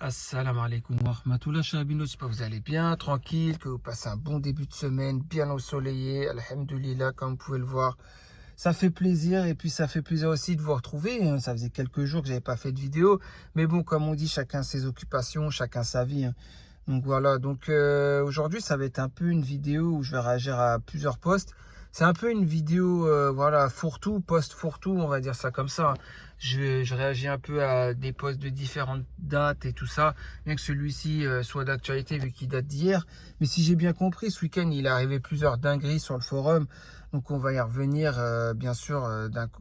Assalamu alaikum wa rahmatullah, chabino, j'espère que vous allez bien, tranquille, que vous passez un bon début de semaine, bien ensoleillé, alhamdoulilah, comme vous pouvez le voir. Ça fait plaisir et puis ça fait plaisir aussi de vous retrouver. Ça faisait quelques jours que j'avais pas fait de vidéo, mais bon, comme on dit, chacun ses occupations, chacun sa vie. Donc voilà, donc aujourd'hui, ça va être un peu une vidéo où je vais réagir à plusieurs posts. C'est un peu une vidéo, voilà, fourre-tout, post fourre-tout, on va dire ça comme ça. Je réagis un peu à des posts de différentes dates et tout ça, bien que celui-ci soit d'actualité vu qu'il date d'hier. Mais si j'ai bien compris, ce week-end, il est arrivé plusieurs dingueries sur le forum. Donc on va y revenir, bien sûr,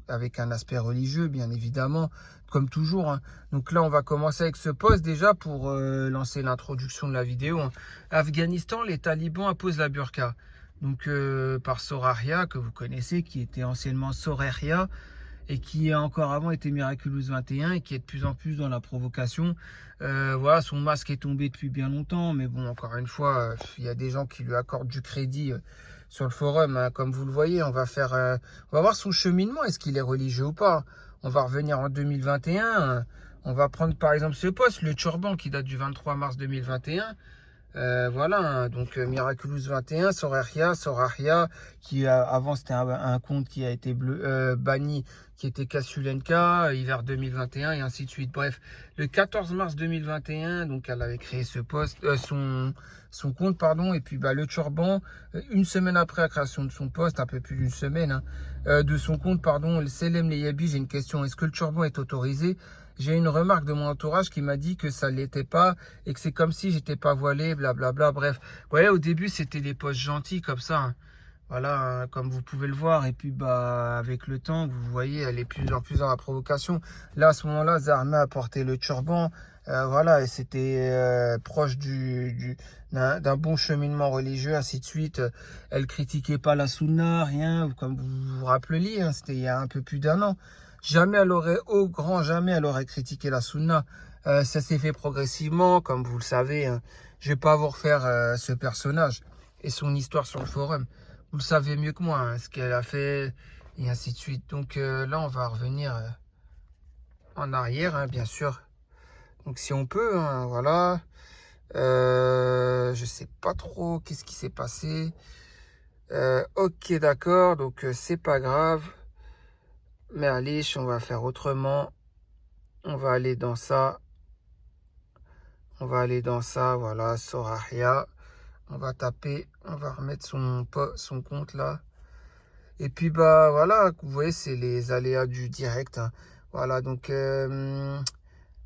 avec un aspect religieux, bien évidemment, comme toujours. Donc là, on va commencer avec ce post déjà pour lancer l'introduction de la vidéo. Afghanistan, les talibans imposent la burqa. Donc par Soraya, que vous connaissez, qui était anciennement Soreria, et qui a encore avant été Miraculous 21 et qui est de plus en plus dans la provocation. Voilà, son masque est tombé depuis bien longtemps, mais bon, encore une fois, il y a des gens qui lui accordent du crédit sur le forum, comme vous le voyez. On va voir son cheminement, est-ce qu'il est religieux ou pas. On va revenir en 2021, on va prendre par exemple ce poste, le turban qui date du 23 mars 2021. Voilà, donc Miraculous 21, Soraria, qui avant c'était un compte qui a été banni, qui était Kasulenka, hiver 2021 et ainsi de suite. Bref, le 14 mars 2021, donc elle avait créé ce poste, son compte, pardon, et puis le turban, une semaine après la création de son poste, un peu plus d'une semaine, de son compte, pardon, le Selem Leyabi, j'ai une question, est-ce que le turban est autorisé? J'ai une remarque de mon entourage qui m'a dit que ça ne l'était pas et que c'est comme si j'étais pas voilé, blablabla. Bref, vous voyez, au début, c'était des posts gentils comme ça. Voilà, comme vous pouvez le voir. Et puis, avec le temps, vous voyez, elle est plus en plus dans la provocation. Là, à ce moment-là, Zarma a porté le turban. Voilà, et c'était proche d'un bon cheminement religieux, ainsi de suite. Elle critiquait pas la sunna, rien, comme vous vous rappelez, c'était il y a un peu plus d'1 an. Jamais elle aurait, au grand jamais, elle aurait critiqué la sunna. Ça s'est fait progressivement, comme vous le savez. Je vais pas vous refaire ce personnage et son histoire sur le forum. Vous le savez mieux que moi, ce qu'elle a fait, et ainsi de suite. Donc là, on va revenir en arrière, bien sûr. Donc si on peut, voilà. Je sais pas trop qu'est-ce qui s'est passé. Ok, d'accord, donc c'est pas grave. Mais allez, on va faire autrement. On va aller dans ça. On va aller dans ça, voilà, Soraya. On va taper, on va remettre son compte là. Et puis voilà, vous voyez, c'est les aléas du direct. Voilà, donc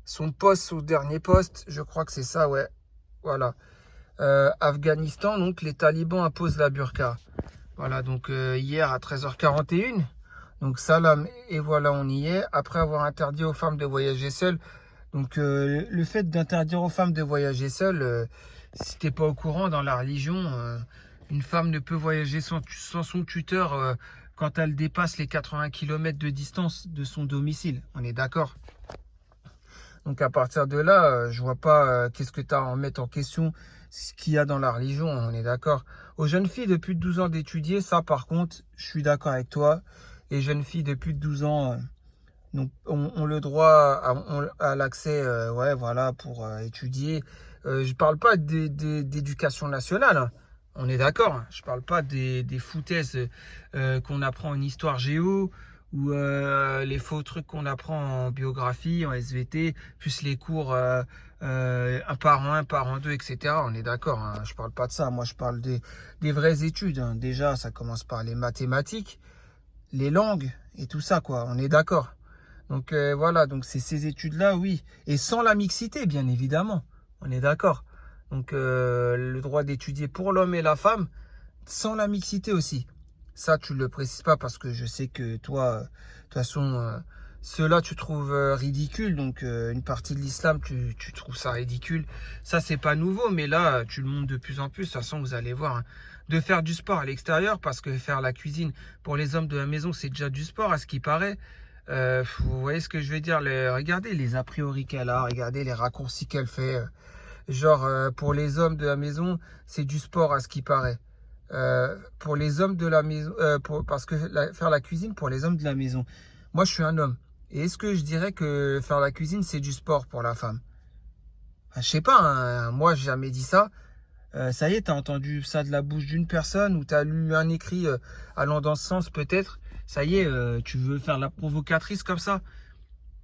son dernier poste, je crois que c'est ça, ouais. Voilà. Afghanistan, donc les talibans imposent la burqa. Voilà, donc hier à 13h41. Donc salam, et voilà, on y est. Après avoir interdit aux femmes de voyager seules. Donc le fait d'interdire aux femmes de voyager seules, si t'es pas au courant, dans la religion, une femme ne peut voyager sans son tuteur quand elle dépasse les 80 km de distance de son domicile. On est d'accord? Donc à partir de là, je vois pas qu'est-ce que tu as à en mettre en question, ce qu'il y a dans la religion, on est d'accord. Aux jeunes filles de plus de 12 ans d'étudier, ça par contre, je suis d'accord avec toi. Les jeunes filles de plus de 12 ans donc, ont le droit à l'accès, ouais, voilà, pour étudier. Je parle pas d'éducation nationale, on est d'accord. Je parle pas des foutaises qu'on apprend en histoire géo ou les faux trucs qu'on apprend en biographie, en SVT, plus les cours un par un, par en deux, etc. On est d'accord. Je parle pas de ça. Moi, je parle des vraies études. Déjà, ça commence par les mathématiques, les langues et tout ça, quoi. On est d'accord. Donc voilà, donc c'est ces études-là, oui. Et sans la mixité, bien évidemment. On est d'accord. Donc le droit d'étudier pour l'homme et la femme, sans la mixité aussi. Ça, tu ne le précises pas parce que je sais que toi, de toute façon, ceux-là, tu trouves ridicule. Donc une partie de l'islam, tu trouves ça ridicule. Ça, c'est pas nouveau, mais là, tu le montres de plus en plus. De toute façon, vous allez voir. De faire du sport à l'extérieur, parce que faire la cuisine pour les hommes de la maison, c'est déjà du sport, à ce qui paraît. Vous voyez ce que je veux dire, regardez les a priori qu'elle a, regardez les raccourcis qu'elle fait. Genre, pour les hommes de la maison, c'est du sport à ce qui paraît. Pour les hommes de la maison, parce que faire la cuisine pour les hommes de la maison. Moi, je suis un homme. Et est-ce que je dirais que faire la cuisine, c'est du sport pour la femme? Je sais pas, hein, moi j'ai jamais dit ça. Ça y est, t'as entendu ça de la bouche d'une personne ou t'as lu un écrit allant dans ce sens peut-être. Ça y est, tu veux faire la provocatrice comme ça.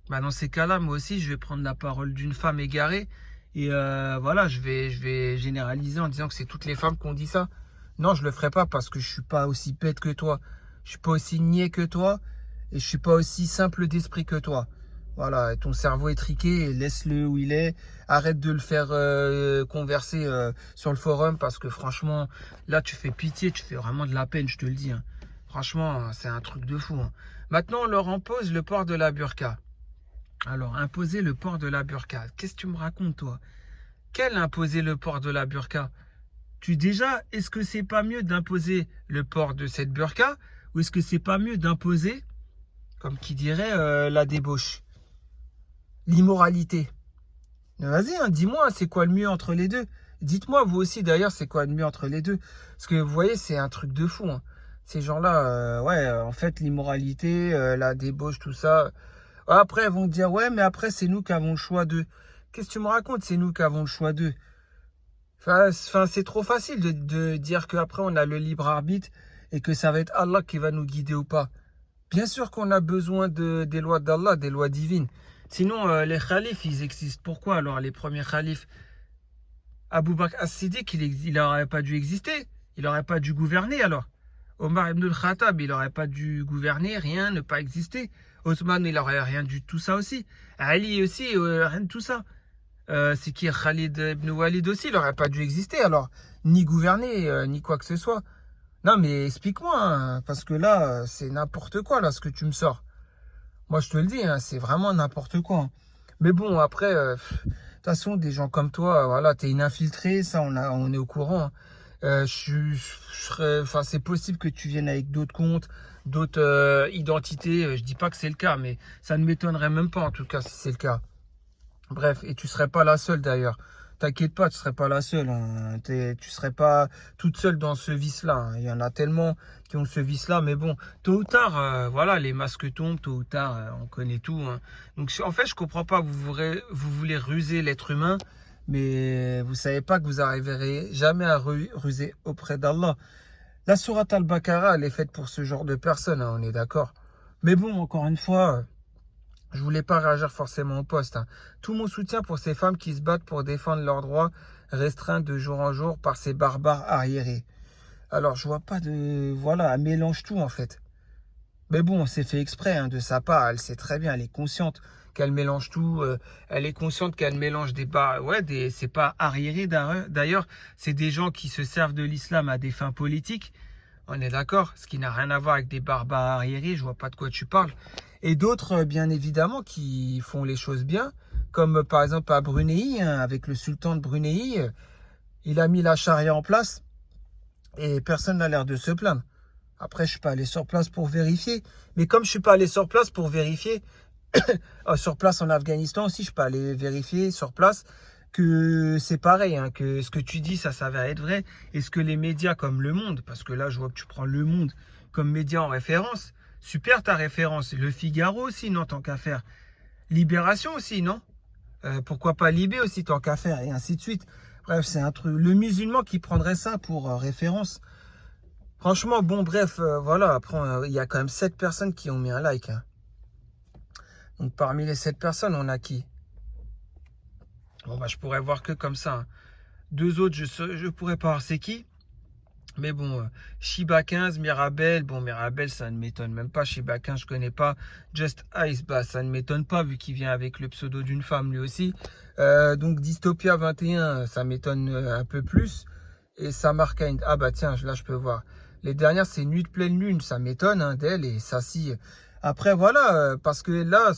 Bah, dans ces cas-là, moi aussi, je vais prendre la parole d'une femme égarée et voilà, je vais généraliser en disant que c'est toutes les femmes qui ont dit ça. Non, je le ferai pas parce que je suis pas aussi bête que toi. Je suis pas aussi niais que toi et je suis pas aussi simple d'esprit que toi. Voilà, ton cerveau est triqué, laisse-le où il est. Arrête de le faire converser sur le forum parce que franchement, là, tu fais pitié, tu fais vraiment de la peine, je te le dis, hein. Franchement, c'est un truc de fou, hein. Maintenant, on leur impose le port de la burqa. Alors, imposer le port de la burqa. Qu'est-ce que tu me racontes, toi? Quel imposer le port de la burqa? Est-ce que c'est pas mieux d'imposer le port de cette burqa ou est-ce que c'est pas mieux d'imposer, comme qui dirait, la débauche, l'immoralité? Vas-y, hein, dis-moi, c'est quoi le mieux entre les deux? Dites-moi, vous aussi, d'ailleurs, c'est quoi le mieux entre les deux? Parce que, vous voyez, c'est un truc de fou, hein. Ces gens-là, ouais, en fait, l'immoralité, la débauche, tout ça. Après, ils vont dire, ouais, mais après, c'est nous qui avons le choix d'eux. Qu'est-ce que tu me racontes? C'est nous qui avons le choix d'eux. Enfin, c'est trop facile de dire qu'après, on a le libre arbitre et que ça va être Allah qui va nous guider ou pas. Bien sûr qu'on a besoin des lois d'Allah, des lois divines. Sinon, les khalifes, ils existent. Pourquoi alors les premiers khalifes? Abu Bakr as-Siddiq, il n'aurait pas dû exister. Il n'aurait pas dû gouverner alors. Omar ibn al-Khattab, il n'aurait pas dû gouverner, rien, ne pas exister. Othman, il n'aurait rien du tout ça aussi. Ali aussi, rien de tout ça. C'est qui Khalid ibn Walid aussi, il n'aurait pas dû exister alors. Ni gouverner, ni quoi que ce soit. Non mais explique-moi, hein, parce que là, c'est n'importe quoi là ce que tu me sors. Moi je te le dis, hein, c'est vraiment n'importe quoi, hein. Mais bon, après, de toute façon, des gens comme toi, voilà, t'es une infiltrée, ça on est au courant, hein. Enfin, c'est possible que tu viennes avec d'autres comptes, d'autres identités. Je dis pas que c'est le cas, mais ça ne m'étonnerait même pas en tout cas si c'est le cas. Bref, et tu serais pas la seule d'ailleurs. T'inquiète pas, tu serais pas la seule, hein. Tu serais pas toute seule dans ce vice-là, hein. Il y en a tellement qui ont ce vice-là, mais bon, tôt ou tard, voilà, les masques tombent, tôt ou tard, on connaît tout, hein. Donc en fait, je comprends pas, vous voulez ruser l'être humain, mais vous savez pas que vous arriverez jamais à ruser auprès d'Allah. La sourate Al-Baqarah, elle est faite pour ce genre de personnes, hein, on est d'accord. Mais bon, encore une fois. Je voulais pas réagir forcément au poste, hein. Tout mon soutien pour ces femmes qui se battent pour défendre leurs droits restreints de jour en jour par ces barbares arriérés. Alors, je vois pas de... Voilà, elle mélange tout en fait. Mais bon, c'est fait exprès, hein, de sa part. Elle sait très bien, elle est consciente qu'elle mélange tout. Elle est consciente qu'elle mélange des barres. Ouais, c'est pas arriéré d'ailleurs. C'est des gens qui se servent de l'islam à des fins politiques. On est d'accord, ce qui n'a rien à voir avec des barbares arriérés, je vois pas de quoi tu parles. Et d'autres, bien évidemment, qui font les choses bien, comme par exemple à Brunei, hein, avec le sultan de Brunei, il a mis la charia en place et personne n'a l'air de se plaindre. Après, je suis pas allé sur place pour vérifier, mais comme je suis pas allé sur place pour vérifier, sur place en Afghanistan aussi, je suis pas allé vérifier sur place que c'est pareil, hein, que ce que tu dis, ça s'avère être vrai. Est-ce que les médias comme Le Monde, parce que là, je vois que tu prends Le Monde comme média en référence, super ta référence. Le Figaro aussi, non, tant qu'à faire. Libération aussi, non? Pourquoi pas Libé aussi, tant qu'à faire, et ainsi de suite. Bref, c'est un truc. Le musulman qui prendrait ça pour référence. Franchement, bon, bref, voilà. Après, il y a quand même 7 personnes qui ont mis un like, hein. Donc, parmi les 7 personnes, on a qui? Bon, bah, je pourrais voir que comme ça, hein. Deux autres, je pourrais pas voir c'est qui. Mais bon, Shiba 15, Mirabel. Bon, Mirabel, ça ne m'étonne même pas. Shiba 15, je connais pas. Just Ice, bah, ça ne m'étonne pas vu qu'il vient avec le pseudo d'une femme lui aussi. Donc, Dystopia 21, ça m'étonne un peu plus. Et Samar Kind. Ah bah tiens, là, je peux voir. Les dernières, c'est Nuit de pleine lune. Ça m'étonne, hein, d'elle. Et ça, si. Après, voilà, parce que là,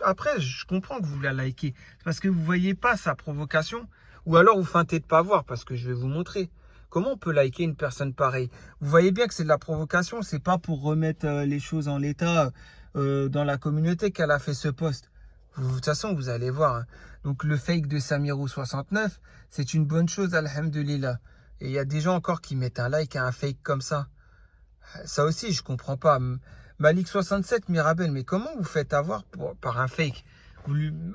après, je comprends que vous la likez. Parce que vous voyez pas sa provocation. Ou alors, vous feintez de pas voir, parce que je vais vous montrer. Comment on peut liker une personne pareille? Vous voyez bien que c'est de la provocation. C'est pas pour remettre les choses en l'état dans la communauté qu'elle a fait ce post. De toute façon, vous allez voir, hein. Donc, le fake de Samirou69, c'est une bonne chose, alhamdulillah. Et il y a des gens encore qui mettent un like à un fake comme ça. Ça aussi, je comprends pas. Malik67, Mirabel, mais comment vous faites avoir par un fake?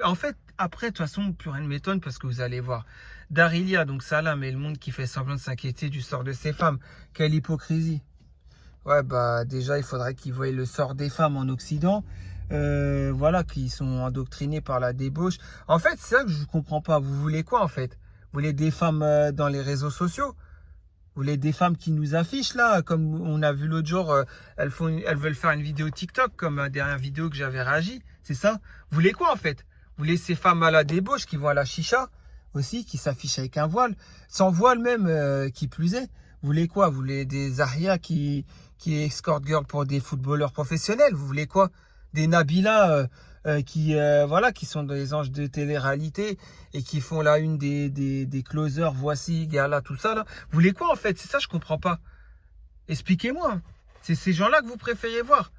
En fait, après, de toute façon, plus rien ne m'étonne parce que vous allez voir. Darilia, donc Salam, et le monde qui fait semblant de s'inquiéter du sort de ces femmes. Quelle hypocrisie. Ouais, bah déjà, il faudrait qu'ils voient le sort des femmes en Occident. Voilà, qui sont endoctrinées par la débauche. En fait, c'est ça que je ne comprends pas. Vous voulez quoi, en fait? Vous voulez des femmes dans les réseaux sociaux? Vous voulez des femmes qui nous affichent, là? Comme on a vu l'autre jour, elles veulent faire une vidéo TikTok, comme la dernière vidéo que j'avais réagi. C'est ça? Vous voulez quoi, en fait? Vous voulez ces femmes à la débauche qui vont à la chicha aussi, qui s'affichent avec un voile, sans voile même, qui plus est. Vous voulez quoi? Vous voulez des Aria qui escort girl pour des footballeurs professionnels? Vous voulez quoi? Des Nabila voilà, qui sont des anges de télé-réalité et qui font la une des closers, voici, gala, tout ça là. Vous voulez quoi en fait? C'est ça, je comprends pas. Expliquez-moi. C'est ces gens-là que vous préférez voir.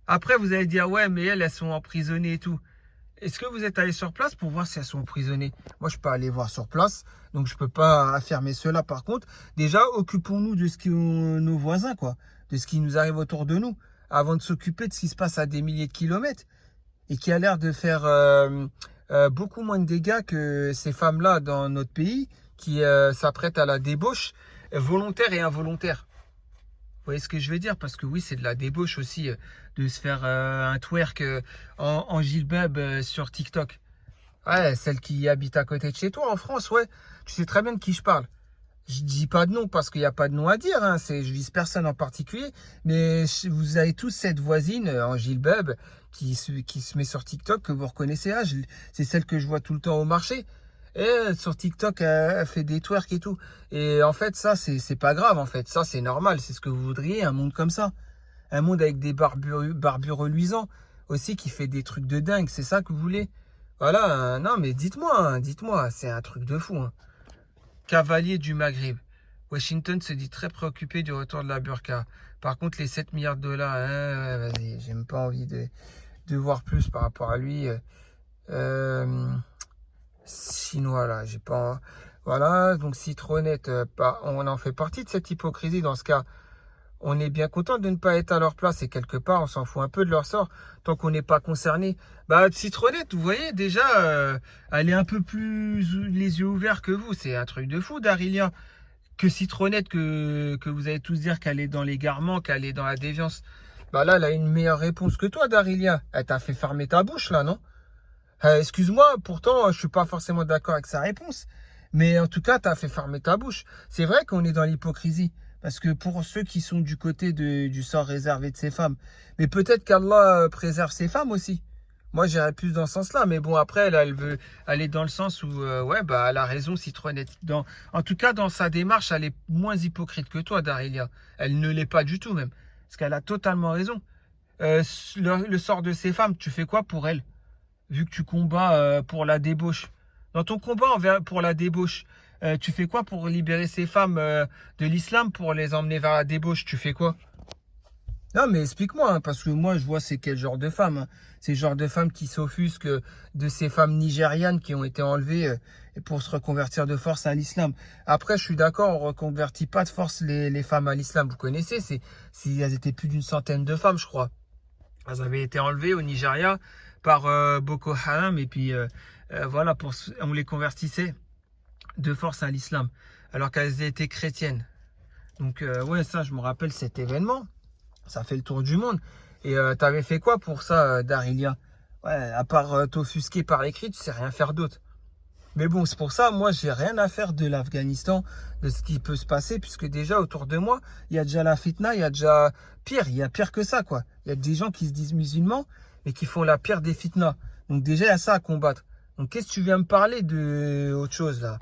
Après, vous allez dire, ouais, mais elles sont emprisonnées et tout. Est-ce que vous êtes allé sur place pour voir si elles sont emprisonnées? Moi, je peux aller voir sur place, donc je peux pas affirmer cela. Par contre, déjà, occupons-nous de ce qui nos voisins, quoi, de ce qui nous arrive autour de nous, avant de s'occuper de ce qui se passe à des milliers de kilomètres et qui a l'air de faire beaucoup moins de dégâts que ces femmes-là dans notre pays qui s'apprêtent à la débauche volontaire et involontaire. Vous voyez ce que je veux dire? Parce que oui, c'est de la débauche aussi de se faire un twerk en gilbab sur TikTok. Ouais, celle qui habite à côté de chez toi en France, ouais. Tu sais très bien de qui je parle. Je dis pas de nom parce qu'il n'y a pas de nom à dire. Hein. Je vise personne en particulier. Mais vous avez tous cette voisine en gilbab qui se met sur TikTok que vous reconnaissez. Ah, c'est celle que je vois tout le temps au marché. Et sur TikTok, elle fait des twerks et tout. Et en fait, ça, c'est pas grave, en fait. Ça, c'est normal. C'est ce que vous voudriez, un monde comme ça. Un monde avec des barbus reluisants aussi qui fait des trucs de dingue. C'est ça que vous voulez? Voilà. Non, mais dites-moi. C'est un truc de fou. Hein. Cavalier du Maghreb. Washington se dit très préoccupé du retour de la burqa. Par contre, les 7 milliards de dollars, vas-y, j'ai même pas envie de voir plus par rapport à lui. Chinois, là, j'ai pas... Voilà, donc Citronnette, on en fait partie de cette hypocrisie. Dans ce cas, on est bien content de ne pas être à leur place et quelque part, on s'en fout un peu de leur sort tant qu'on n'est pas concerné. Bah, Citronnette, vous voyez, déjà, elle est un peu plus les yeux ouverts que vous. C'est un truc de fou, Darilia. Que Citronnette, que vous allez tous dire qu'elle est dans l'égarement, qu'elle est dans la déviance. Bah là, elle a une meilleure réponse que toi, Darilia. Elle t'a fait fermer ta bouche, là, non? Excuse-moi, pourtant, je suis pas forcément d'accord avec sa réponse. Mais en tout cas, tu as fait fermer ta bouche. C'est vrai qu'on est dans l'hypocrisie. Parce que pour ceux qui sont du côté du sort réservé de ces femmes, mais peut-être qu'Allah préserve ces femmes aussi. Moi, j'irais plus dans ce sens-là. Mais bon, après, là, elle veut aller dans le sens où, ouais, bah, elle a raison, Citronnette. En tout cas, dans sa démarche, elle est moins hypocrite que toi, Darilia. Elle ne l'est pas du tout, même. Parce qu'elle a totalement raison. Le sort de ces femmes, tu fais quoi pour elles? Vu que tu combats pour la débauche. Dans ton combat pour la débauche, tu fais quoi pour libérer ces femmes de l'islam, pour les emmener vers la débauche? Tu fais quoi? Non, mais explique-moi, hein, parce que moi, je vois c'est quel genre de femmes. Hein. C'est le genre de femmes qui s'offusquent de ces femmes nigérianes qui ont été enlevées pour se reconvertir de force à l'islam. Après, je suis d'accord, on ne reconvertit pas de force les femmes à l'islam. Vous connaissez, elles étaient plus d'une centaine de femmes, je crois. Elles avaient été enlevées au Nigeria par Boko Haram et puis voilà, on les convertissait de force à l'islam alors qu'elles étaient chrétiennes. Donc ouais, ça, je me rappelle cet événement. Ça fait le tour du monde. Et t'avais fait quoi pour ça, Darilia? Ouais, à part t'offusquer par écrit, tu sais rien faire d'autre. Mais bon, c'est pour ça, moi, j'ai rien à faire de l'Afghanistan, de ce qui peut se passer, puisque déjà, autour de moi, il y a déjà la fitna, il y a déjà pire, il y a pire que ça, quoi. Il y a des gens qui se disent musulmans, mais qui font la pire des fitnas. Donc déjà, il y a ça à combattre. Donc, qu'est-ce que tu viens me parler de autre chose, là?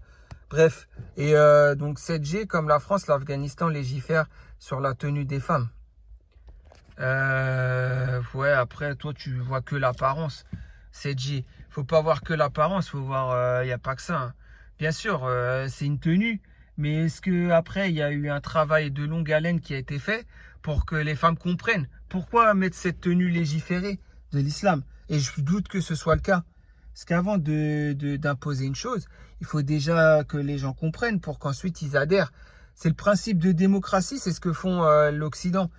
Bref. Et donc, 7G, comme la France, l'Afghanistan légifère sur la tenue des femmes. Ouais, après, toi, tu vois que l'apparence. 7G. Faut pas voir que l'apparence, faut voir, il n'y a pas que ça. Hein. Bien sûr, c'est une tenue, mais est-ce que après il y a eu un travail de longue haleine qui a été fait pour que les femmes comprennent pourquoi mettre cette tenue légiférée de l'islam? Et je doute que ce soit le cas. Parce qu'avant d'imposer une chose, il faut déjà que les gens comprennent pour qu'ensuite ils adhèrent. C'est le principe de démocratie, c'est ce que font l'Occident.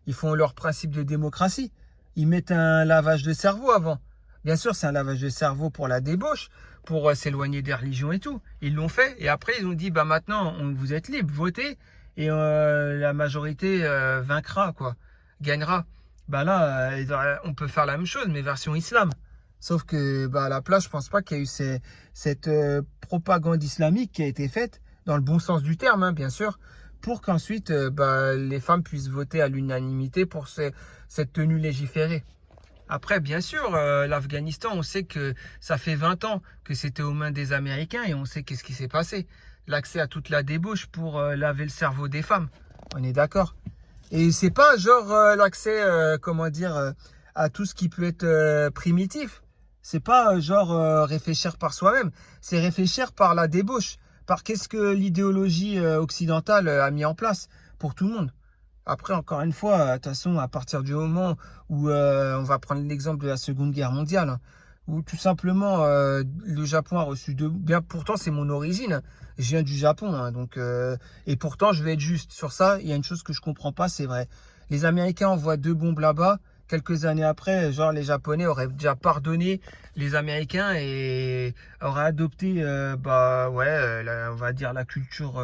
Ils font leur principe de démocratie. Ils mettent un lavage de cerveau avant. Bien sûr, c'est un lavage de cerveau pour la débauche, pour s'éloigner des religions et tout. Ils l'ont fait. Et après, ils ont dit, bah maintenant, vous êtes libre, votez. Et la majorité vaincra, quoi, gagnera. Bah là, on peut faire la même chose, mais version islam. Sauf que bah, à la place, je pense pas qu'il y a eu cette propagande islamique qui a été faite, dans le bon sens du terme, hein, bien sûr, pour qu'ensuite bah, les femmes puissent voter à l'unanimité pour cette tenue légiférée. Après, bien sûr, l'Afghanistan, on sait que ça fait 20 ans que c'était aux mains des Américains et on sait qu'est-ce qui s'est passé. L'accès à toute la débauche pour laver le cerveau des femmes. On est d'accord. Et c'est pas genre l'accès, comment dire, à tout ce qui peut être primitif. C'est pas genre réfléchir par soi-même. C'est réfléchir par la débauche. Par qu'est-ce que l'idéologie occidentale a mis en place pour tout le monde. Après, encore une fois, de toute façon, à partir du moment où on va prendre l'exemple de la Seconde Guerre mondiale, hein, où tout simplement le Japon a reçu bien pourtant c'est mon origine, je viens du Japon, hein, donc et pourtant je vais être juste sur ça. Il y a une chose que je comprends pas, c'est vrai. Les Américains envoient 2 bombes là-bas. Quelques années après, genre les Japonais auraient déjà pardonné les Américains et auraient adopté, bah ouais, on va dire la culture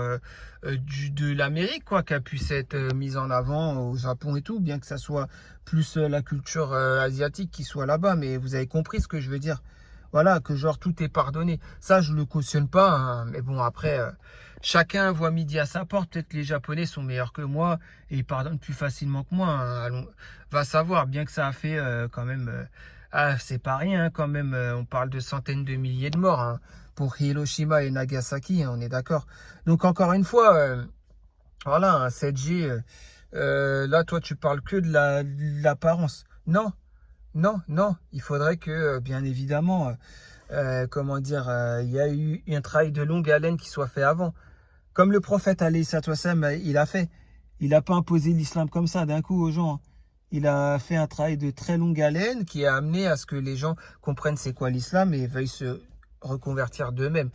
de l'Amérique, quoi, qui a pu être mise en avant au Japon et tout, bien que ça soit plus la culture asiatique qui soit là-bas. Mais vous avez compris ce que je veux dire. Voilà, que genre tout est pardonné. Ça, je le cautionne pas, hein, mais bon, après, chacun voit midi à sa porte. Peut-être que les Japonais sont meilleurs que moi et ils pardonnent plus facilement que moi, hein. Allons, va savoir, bien que ça a fait quand même. C'est pas rien, hein, quand même. On parle de centaines de milliers de morts, hein, pour Hiroshima et Nagasaki, hein, on est d'accord. Donc, encore une fois, voilà, un 7G. Là, toi, tu parles que de l'apparence. Non, non, non. Il faudrait que, bien évidemment, comment dire, il y a eu un travail de longue haleine qui soit fait avant. Comme le prophète alayhi salatu wassalam, il a fait. Il n'a pas imposé l'islam comme ça d'un coup aux gens, hein. Il a fait un travail de très longue haleine qui a amené à ce que les gens comprennent c'est quoi l'islam et veuillent se reconvertir d'eux-mêmes.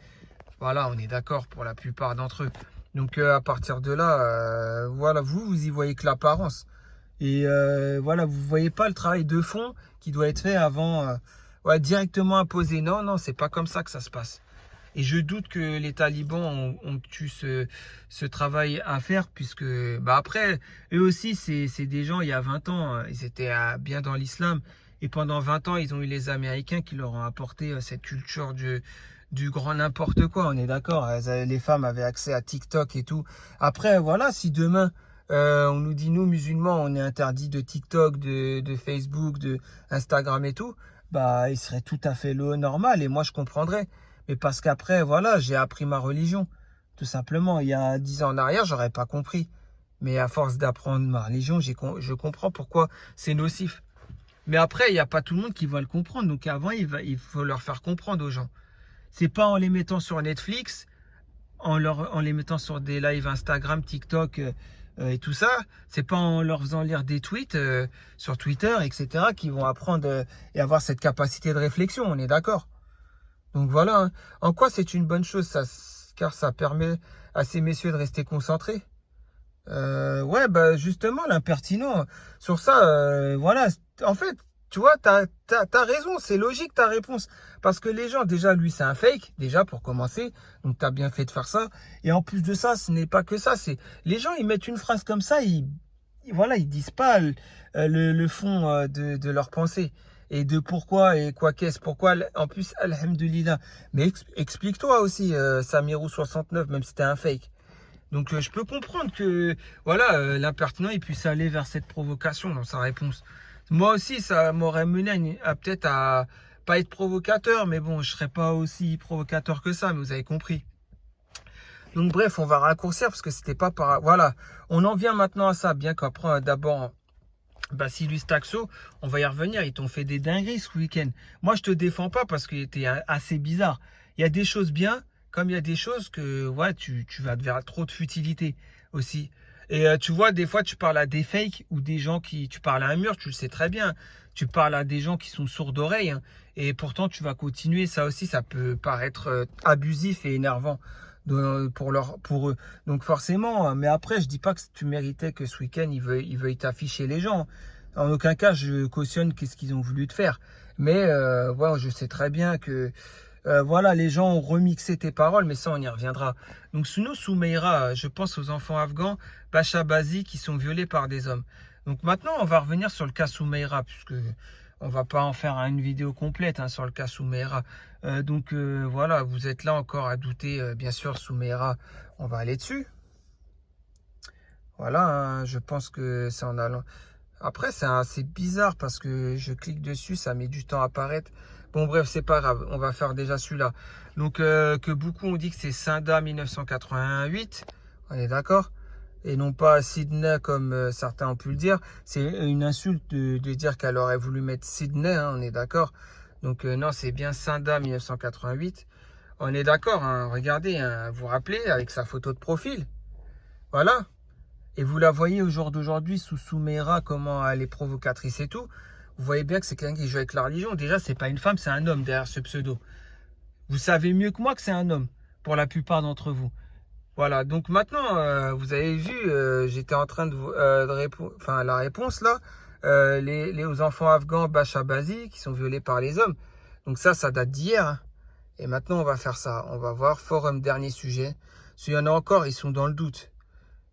Voilà, on est d'accord pour la plupart d'entre eux. Donc à partir de là, voilà, vous y voyez que l'apparence. Et voilà, vous voyez pas le travail de fond qui doit être fait avant, ouais, directement imposé. Non, non, c'est pas comme ça que ça se passe. Et je doute que les talibans ont eu ce travail à faire, puisque bah après, eux aussi, c'est des gens, il y a 20 ans, ils étaient bien dans l'islam. Et pendant 20 ans, ils ont eu les Américains qui leur ont apporté cette culture du grand n'importe quoi, on est d'accord. Les femmes avaient accès à TikTok et tout. Après, voilà, si demain, on nous dit, nous, musulmans, on est interdit de TikTok, de Facebook, de Instagram et tout, bah, il serait tout à fait normal. Et moi, je comprendrais. Mais parce qu'après, voilà, j'ai appris ma religion. Tout simplement, il y a 10 ans en arrière, j'aurais pas compris. Mais à force d'apprendre ma religion, je comprends pourquoi c'est nocif. Mais après, il n'y a pas tout le monde qui va le comprendre. Donc avant, il faut leur faire comprendre aux gens. C'est pas en les mettant sur Netflix, en les mettant sur des lives Instagram, TikTok et tout ça. C'est pas en leur faisant lire des tweets sur Twitter, etc., qu'ils vont apprendre et avoir cette capacité de réflexion. On est d'accord. Donc voilà, hein. En quoi c'est une bonne chose, ça, car ça permet à ces messieurs de rester concentrés. Ouais, bah justement, l'impertinent, sur ça, voilà. En fait, tu vois, t'as raison, c'est logique ta réponse. Parce que les gens, déjà, lui, c'est un fake, déjà, pour commencer. Donc, t'as bien fait de faire ça. Et en plus de ça, ce n'est pas que ça. Les gens, ils mettent une phrase comme ça, voilà, ils disent pas le fond de leur pensée. Et de pourquoi et quoi qu'est-ce, pourquoi, en plus, alhamdoulilah. Mais explique-toi aussi, Samirou69, même si t'es un fake. Donc je peux comprendre que voilà, l'impertinent il puisse aller vers cette provocation dans sa réponse. Moi aussi, ça m'aurait mené à peut-être à pas être provocateur, mais bon, je serais pas aussi provocateur que ça, mais vous avez compris. Donc bref, on va raccourcir parce que c'était pas par... Voilà, on en vient maintenant à ça, bien qu'après d'abord... Bacillus Taxo, on va y revenir, ils t'ont fait des dingueries ce week-end. Moi, je te défends pas parce qu'il était assez bizarre. Il y a des choses bien, comme il y a des choses que ouais, tu vas vers trop de futilité aussi. Et tu vois, des fois, tu parles à des fakes ou des gens tu parles à un mur, tu le sais très bien. Tu parles à des gens qui sont sourds d'oreilles, hein, et pourtant, tu vas continuer. Ça aussi, ça peut paraître abusif et énervant pour eux. Donc forcément, mais après, je dis pas que tu méritais que ce week-end, ils veuillent t'afficher les gens. En aucun cas, je cautionne qu'est-ce qu'ils ont voulu te faire. Mais ouais, je sais très bien que voilà, les gens ont remixé tes paroles, mais ça, on y reviendra. Donc, sinon, Soumeira, je pense aux enfants afghans, Bachabazi, qui sont violés par des hommes. Donc, maintenant, on va revenir sur le cas Soumeira, puisque on va pas en faire une vidéo complète hein, sur le cas Soumeira. Donc, voilà, vous êtes là encore à douter. Bien sûr, Soumeira, on va aller dessus. Voilà, hein, je pense que c'est en allant. Après, c'est assez bizarre parce que je clique dessus, ça met du temps à apparaître. Bon, bref, c'est pas grave. On va faire déjà celui-là. Donc, que beaucoup ont dit que c'est Sinda 1988. On est d'accord? Et non pas Sydney comme certains ont pu le dire. C'est une insulte de dire qu'elle aurait voulu mettre Sydney, hein, on est d'accord? Donc, non, c'est bien Sinda 1988. On est d'accord, hein, regardez, hein, vous vous rappelez, avec sa photo de profil. Voilà. Et vous la voyez au jour d'aujourd'hui sous Soumeira, comment elle est provocatrice et tout. Vous voyez bien que c'est quelqu'un qui joue avec la religion. Déjà, c'est pas une femme, c'est un homme derrière ce pseudo. Vous savez mieux que moi que c'est un homme, pour la plupart d'entre vous. Voilà, donc maintenant, vous avez vu, j'étais en train de répondre, enfin la réponse là, aux enfants afghans Bachabazi qui sont violés par les hommes. Donc ça date d'hier. Hein. Et maintenant, on va faire ça. On va voir, forum dernier sujet. S'il y en a encore, ils sont dans le doute.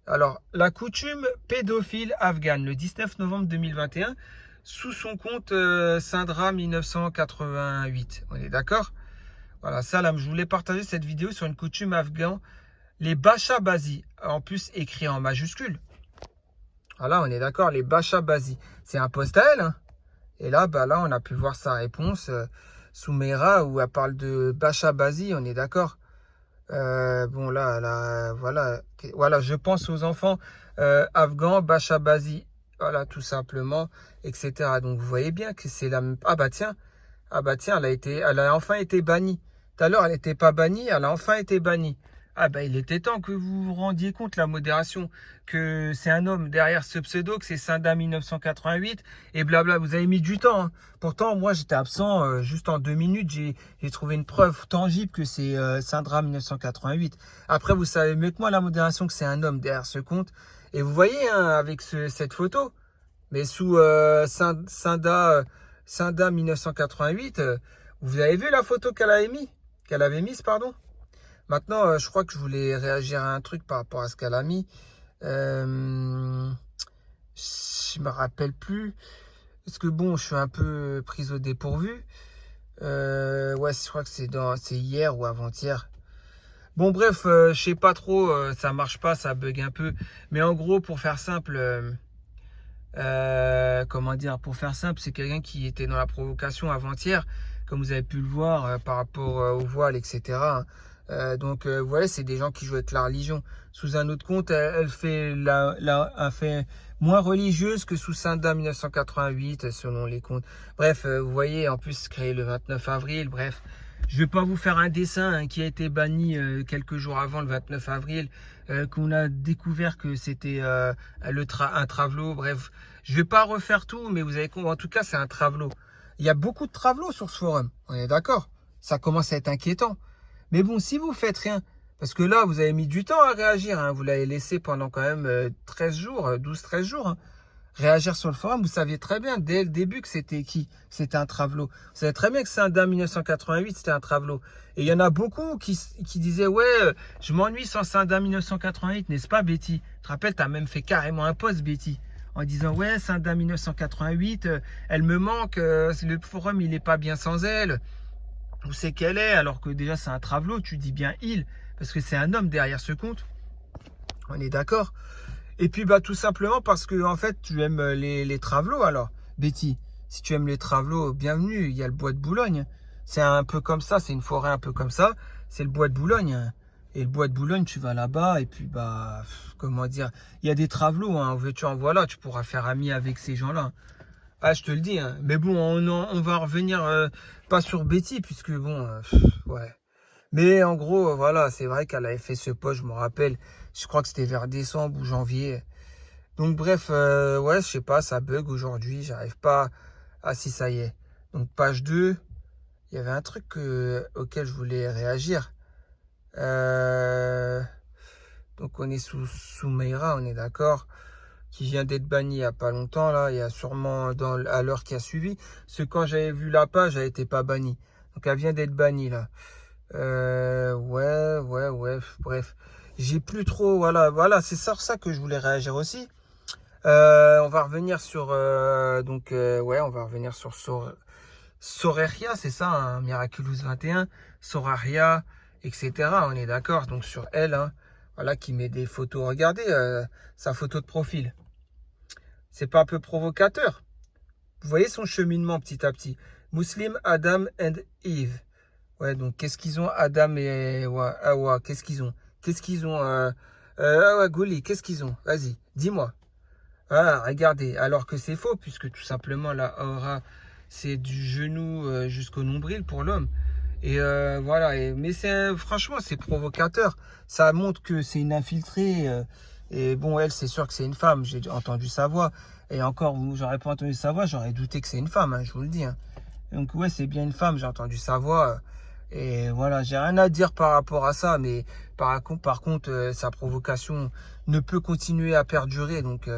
Alors, la coutume pédophile afghane, le 19 novembre 2021, sous son compte Sindra 1988. On est d'accord? Voilà, ça là, je voulais partager cette vidéo sur une coutume afghane, les Bachabazi, en plus écrit en majuscule. Voilà, on est d'accord, les Bachabazi. C'est un post à elle. Hein. Et là, bah là, on a pu voir sa réponse, Soumeira, où elle parle de Bachabazi, on est d'accord? Bon là, voilà, je pense aux enfants afghans, Bachabazi, voilà, tout simplement, etc. Donc vous voyez bien que c'est la même. Ah bah tiens, elle a enfin été bannie. Tout à l'heure, elle n'était pas bannie, elle a enfin été bannie. Ah bah il était temps que vous vous rendiez compte, la modération, que c'est un homme derrière ce pseudo, que c'est Sinda 1988, et blabla, vous avez mis du temps. Hein. Pourtant, moi j'étais absent, juste en 2 minutes, j'ai trouvé une preuve tangible que c'est Sindra 1988. Après, vous savez mieux que moi, la modération, que c'est un homme derrière ce compte. Et vous voyez, hein, avec cette photo, mais sous Sinda 1988, vous avez vu la photo qu'elle avait mise, pardon. Maintenant, je crois que je voulais réagir à un truc par rapport à ce qu'elle a mis. Je me rappelle plus. Parce que bon, je suis un peu prise au dépourvu. Ouais, je crois que c'est hier ou avant-hier. Bon, bref, je sais pas trop, ça marche pas, ça bug un peu. Mais en gros, pour faire simple, comment dire, pour faire simple, c'est quelqu'un qui était dans la provocation avant-hier, comme vous avez pu le voir par rapport au voile, etc. Donc, vous voyez, c'est des gens qui jouent avec la religion. Sous un autre compte, elle fait elle fait moins religieuse que sous Sinda 1988, selon les comptes. Bref, vous voyez, en plus, créé le 29 avril, bref. Je vais pas vous faire un dessin hein, qui a été banni quelques jours avant le 29 avril, qu'on a découvert que c'était un travelot. Bref, je vais pas refaire tout, mais vous avez compris. En tout cas, c'est un travelot. Il y a beaucoup de travelots sur ce forum. On est d'accord. Ça commence à être inquiétant. Mais bon, si vous faites rien, parce que là, vous avez mis du temps à réagir. Hein, vous l'avez laissé pendant quand même 13 jours, 12-13 jours. Hein, réagir sur le forum, vous saviez très bien dès le début que c'était qui? C'était un travelot. Vous savez très bien que c'est un DAM 1988, c'était un travelot. Et il y en a beaucoup qui disaient, ouais, je m'ennuie sans Sinda 1988, n'est-ce pas, Betty? Tu te rappelles, tu as même fait carrément un post, Betty, en disant, ouais, Sinda 1988, elle me manque, le forum, il n'est pas bien sans elle. Où c'est qu'elle est? Alors que déjà, c'est un travelot, tu dis bien il, parce que c'est un homme derrière ce compte. On est d'accord? Et puis bah tout simplement parce que en fait tu aimes les travelots alors, Betty. Si tu aimes les travelots, bienvenue, il y a le bois de Boulogne. C'est un peu comme ça, c'est une forêt un peu comme ça, c'est le bois de Boulogne. Et le bois de Boulogne, tu vas là-bas et puis bah comment dire, il y a des travelots, hein, en veux-tu en voilà, tu pourras faire ami avec ces gens-là. Ah, je te le dis, hein. Mais bon, on va revenir pas sur Betty puisque bon, ouais. Mais en gros, voilà, c'est vrai qu'elle avait fait ce post, je me rappelle. Je crois que c'était vers décembre ou janvier. Donc bref, ouais, je sais pas, ça bug aujourd'hui. J'arrive pas. Ah si, ça y est. Donc page 2, il y avait un truc auquel je voulais réagir. Donc on est sous Meira, on est d'accord. qui vient d'être bannie il n'y a pas longtemps, là, il y a sûrement à l'heure qui a suivi. Parce que quand j'avais vu la page, elle n'était pas bannie. Donc elle vient d'être bannie là. Ouais, bref. J'ai plus trop, voilà, c'est sur ça que je voulais réagir aussi. On va revenir sur, on va revenir sur Soraria, c'est ça, hein, Miraculous 21, Soraria, etc. On est d'accord, donc sur elle, hein, voilà, qui met des photos. Regardez sa photo de profil. C'est pas un peu provocateur? Vous voyez son cheminement petit à petit. Muslim, Adam and Eve. Ouais, donc qu'est-ce qu'ils ont, Adam et Hawa, qu'est-ce qu'ils ont? Qu'est-ce qu'ils ont, Gouli, qu'est-ce qu'ils ont? Vas-y, dis-moi. Ah, regardez, alors que c'est faux, puisque tout simplement la aura, c'est du genou jusqu'au nombril pour l'homme. Et voilà, mais franchement, c'est provocateur. Ça montre que c'est une infiltrée. Et bon, elle, c'est sûr que c'est une femme. J'ai entendu sa voix. Et encore, j'aurais pas entendu sa voix, j'aurais douté que c'est une femme, hein, je vous le dis. Hein. Donc ouais, c'est bien une femme, j'ai entendu sa voix. Et voilà, j'ai rien à dire par rapport à ça. Mais par contre, sa provocation ne peut continuer à perdurer. Donc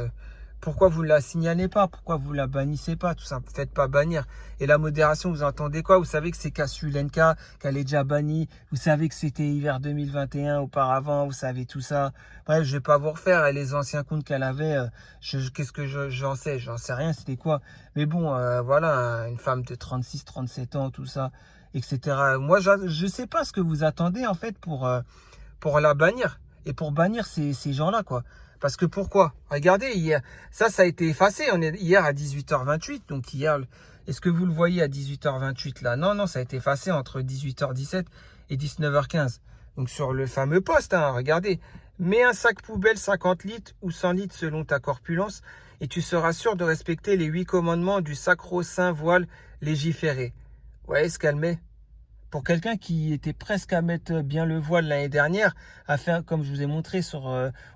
pourquoi vous ne la signalez pas? Pourquoi vous ne la bannissez pas? Tout ça, faites pas bannir. Et la modération, vous entendez quoi? Vous savez que c'est Kasulenka, qu'elle est déjà bannie. Vous savez que c'était hiver 2021 auparavant. Vous savez tout ça. Bref, je vais pas vous refaire les anciens comptes qu'elle avait. Qu'est-ce que j'en sais? J'en sais rien, c'était quoi? Mais bon, voilà, une femme de 36, 37 ans, tout ça, etc. Moi, je sais pas ce que vous attendez, en fait, pour la bannir. Et pour bannir ces gens-là, quoi. Parce que pourquoi? Regardez, hier, ça a été effacé. On est hier à 18h28. Donc hier, est-ce que vous le voyez à 18h28 là? Non, ça a été effacé entre 18h17 et 19h15. Donc sur le fameux poste, hein, regardez. Mets un sac poubelle 50 litres ou 100 litres selon ta corpulence et tu seras sûr de respecter les 8 commandements du sacro-saint voile légiféré. Vous voyez ce qu'elle met? Pour quelqu'un qui était presque à mettre bien le voile l'année dernière, à faire comme je vous ai montré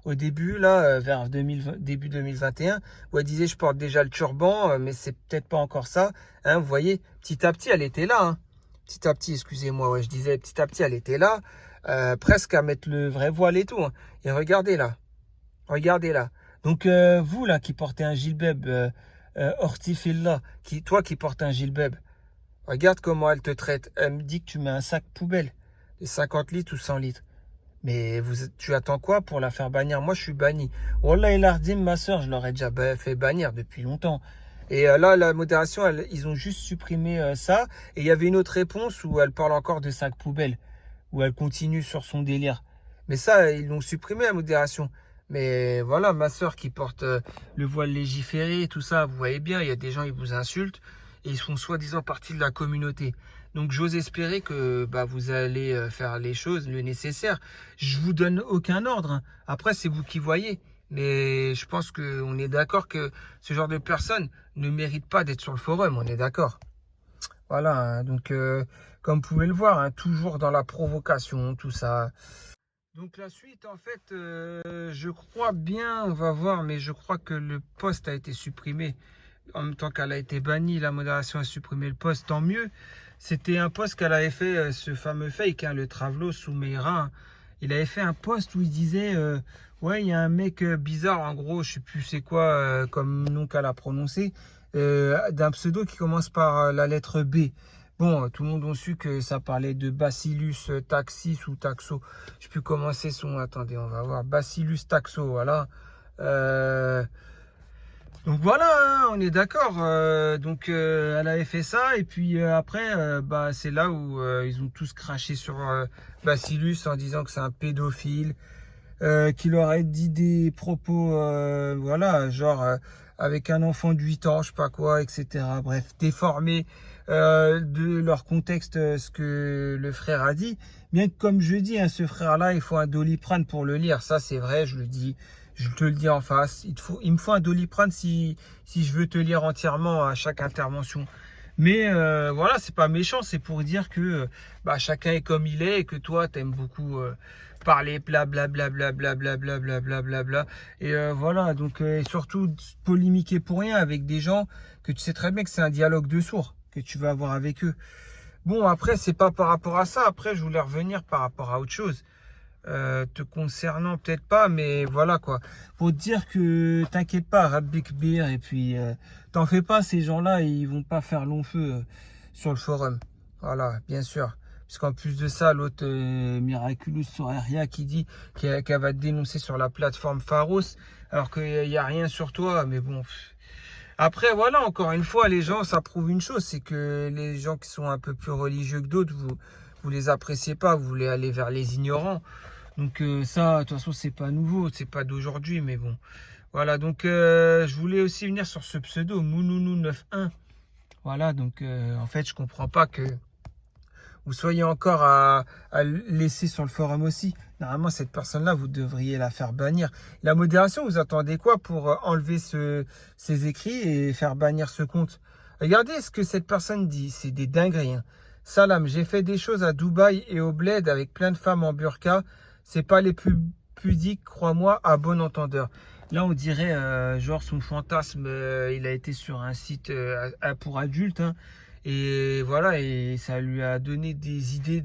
au début, là, vers début 2021, où elle disait je porte déjà le turban, mais c'est peut-être pas encore ça. Hein, vous voyez, petit à petit, elle était là. Hein. Petit à petit, excusez-moi, ouais, je disais petit à petit, elle était là, presque à mettre le vrai voile et tout. Hein. Et regardez là. Donc vous là qui portez un gilbeb, Hortifilla, toi qui portes un gilbeb, regarde comment elle te traite. Elle me dit que tu mets un sac poubelle de 50 litres ou 100 litres. Mais tu attends quoi pour la faire bannir? Moi, je suis banni. Wallah et Lardim, ma soeur, je l'aurais déjà fait bannir depuis longtemps. Et là, la modération, ils ont juste supprimé ça. Et il y avait une autre réponse où elle parle encore de sac poubelle. Où elle continue sur son délire. Mais ça, ils l'ont supprimé, la modération. Mais voilà, ma soeur qui porte le voile légiféré et tout ça, vous voyez bien, il y a des gens, ils vous insultent. Et ils font soi-disant partie de la communauté. Donc j'ose espérer que vous allez faire les choses, le nécessaire. Je vous donne aucun ordre. Hein. Après, c'est vous qui voyez. Mais je pense qu'on est d'accord que ce genre de personnes ne méritent pas d'être sur le forum. On est d'accord. Voilà. Hein. Donc, comme vous pouvez le voir, hein, toujours dans la provocation, tout ça. Donc la suite, en fait, je crois bien, on va voir, mais je crois que le post a été supprimé. En même temps qu'elle a été bannie, la modération a supprimé le post, tant mieux. C'était un post qu'elle avait fait, ce fameux fake, hein, le Travelo sous Meira. Hein. Il avait fait un post où il disait, ouais, il y a un mec bizarre, en gros, je sais plus c'est quoi comme nom qu'elle a prononcé, d'un pseudo qui commence par la lettre B. Bon, tout le monde a su que ça parlait de Bacillus taxis ou taxo. Je sais plus comment c'est son, attendez, on va voir, Bacillus taxo, voilà. Donc voilà, hein, on est d'accord. Donc elle avait fait ça et puis après, c'est là où ils ont tous craché sur Bacillus en disant que c'est un pédophile, qu'il aurait dit des propos, voilà, genre avec un enfant de 8 ans, je sais pas quoi, etc. Bref, déformé de leur contexte, ce que le frère a dit. Bien que comme je dis, hein, ce frère-là, il faut un Doliprane pour le lire. Ça, c'est vrai, je le dis. Je te le dis en face, il me faut un Doliprane si je veux te lire entièrement à chaque intervention. Mais voilà, c'est pas méchant, c'est pour dire que chacun est comme il est et que toi, t'aimes beaucoup parler blablabla. Et voilà, donc et surtout polémiquer pour rien avec des gens que tu sais très bien que c'est un dialogue de sourds que tu vas avoir avec eux. Bon, après, c'est pas par rapport à ça. Après, je voulais revenir par rapport à autre chose. te concernant peut-être pas, mais voilà quoi. Pour te dire que t'inquiète pas, Rabbi Kbir, et puis t'en fais pas, ces gens-là, ils vont pas faire long feu sur le forum. Voilà, bien sûr. Parce qu'en plus de ça, l'autre Miraculous Soraria qui dit qu'elle va te dénoncer sur la plateforme Pharos, alors qu'il n'y a rien sur toi, mais bon. Après, voilà, encore une fois, les gens, ça prouve une chose, c'est que les gens qui sont un peu plus religieux que d'autres, vous les appréciez pas, vous voulez aller vers les ignorants. Donc ça, de toute façon, c'est pas nouveau, c'est pas d'aujourd'hui, mais bon. Voilà, donc je voulais aussi venir sur ce pseudo, Mounounou91. Voilà, donc en fait, je comprends pas que vous soyez encore à laisser sur le forum aussi. Normalement, cette personne-là, vous devriez la faire bannir. La modération, vous attendez quoi pour enlever ces écrits et faire bannir ce compte? Regardez ce que cette personne dit, c'est des dingueries. Hein. Salam, j'ai fait des choses à Dubaï et au Bled avec plein de femmes en burqa. C'est pas les plus pudiques, crois-moi, à bon entendeur. Là, on dirait, genre, son fantasme, il a été sur un site pour adultes. Hein. Et voilà, et ça lui a donné des idées.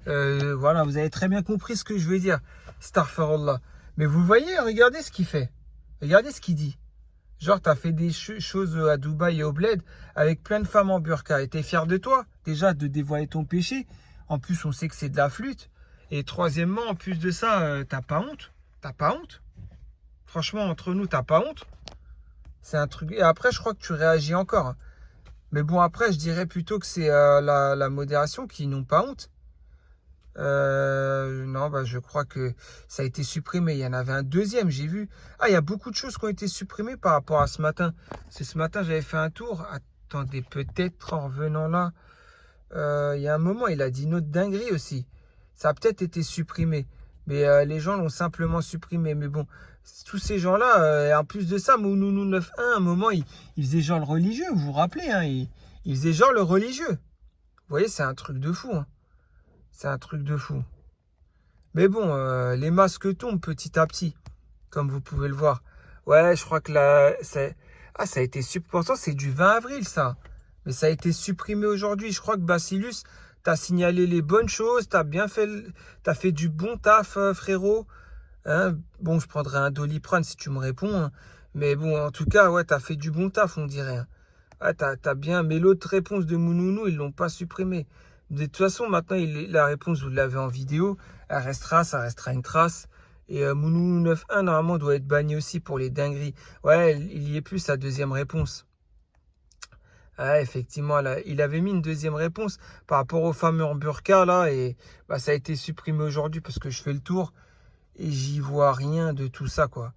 Voilà, vous avez très bien compris ce que je veux dire. Astaghfirullah. Mais vous voyez, regardez ce qu'il fait. Regardez ce qu'il dit. Genre, tu as fait des choses à Dubaï et au Bled avec plein de femmes en burqa. Et tu es fier de toi, déjà, de dévoiler ton péché. En plus, on sait que c'est de la flûte. Et troisièmement, en plus de ça, t'as pas honte. T'as pas honte. Franchement, entre nous, t'as pas honte. C'est un truc. Et après, je crois que tu réagis encore. Hein. Mais bon, après, je dirais plutôt que c'est la modération qui n'ont pas honte. Non, bah, je crois que ça a été supprimé. Il y en avait un deuxième, j'ai vu. Ah, il y a beaucoup de choses qui ont été supprimées par rapport à ce matin. C'est ce matin, j'avais fait un tour. Attendez, peut-être en revenant là. Il y a un moment, il a dit une autre dinguerie aussi. Ça a peut-être été supprimé. Mais les gens l'ont simplement supprimé. Mais bon, tous ces gens-là, en plus de ça, Mounounou91, à un moment, il faisait genre le religieux. Vous vous rappelez, hein, il faisait genre le religieux. Vous voyez, c'est un truc de fou. Hein. C'est un truc de fou. Mais bon, les masques tombent petit à petit, comme vous pouvez le voir. Ouais, je crois que là, ça a été supprimé. Pourtant, c'est du 20 avril, ça. Mais ça a été supprimé aujourd'hui. Je crois que Bacillus, t'as signalé les bonnes choses, t'as fait du bon taf, frérot. Hein, bon, je prendrai un Doliprane si tu me réponds. Hein. Mais bon, en tout cas, ouais, t'as fait du bon taf, on dirait. Hein. Ah, t'as bien. Mais l'autre réponse de Mounounou, ils l'ont pas supprimée. De toute façon, maintenant, la réponse, vous l'avez en vidéo. Elle restera, ça restera une trace. Et Mounounou91, normalement, doit être banni aussi pour les dingueries. Ouais, il y est plus, sa deuxième réponse. Ah, effectivement, là, il avait mis une deuxième réponse par rapport aux femmes en burqa, là. Et bah, ça a été supprimé aujourd'hui parce que je fais le tour. Et j'y vois rien de tout ça, quoi.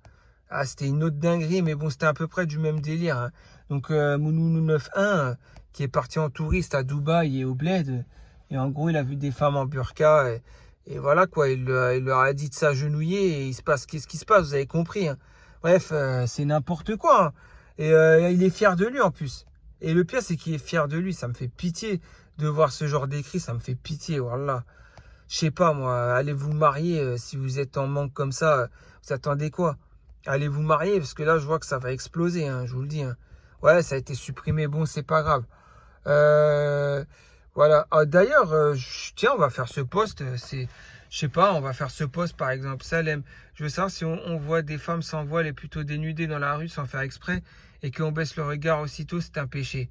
Ah, c'était une autre dinguerie, mais bon, c'était à peu près du même délire. Hein. Donc, Mounounou91, qui est parti en touriste à Dubaï et au Bled. Et en gros, il a vu des femmes en burqa. Et voilà, quoi. Il leur a dit de s'agenouiller. Et il se passe, qu'est-ce qui se passe? Vous avez compris. Hein. Bref, c'est n'importe quoi. Hein. Et il est fier de lui, en plus. Et le pire, c'est qu'il est fier de lui. Ça me fait pitié de voir ce genre d'écrit. Ça me fait pitié, voilà. Je sais pas, moi. Allez vous marier. Si vous êtes en manque comme ça, vous attendez quoi? Allez vous marier, parce que là, je vois que ça va exploser, hein, je vous le dis. Hein. Ouais, ça a été supprimé. Bon, c'est pas grave. Voilà. Ah, d'ailleurs, tiens, on va faire ce post. Je sais pas, on va faire ce post, par exemple. Salem, je veux savoir si on voit des femmes sans voile et plutôt dénudées dans la rue sans faire exprès et qu'on baisse le regard aussitôt, c'est un péché.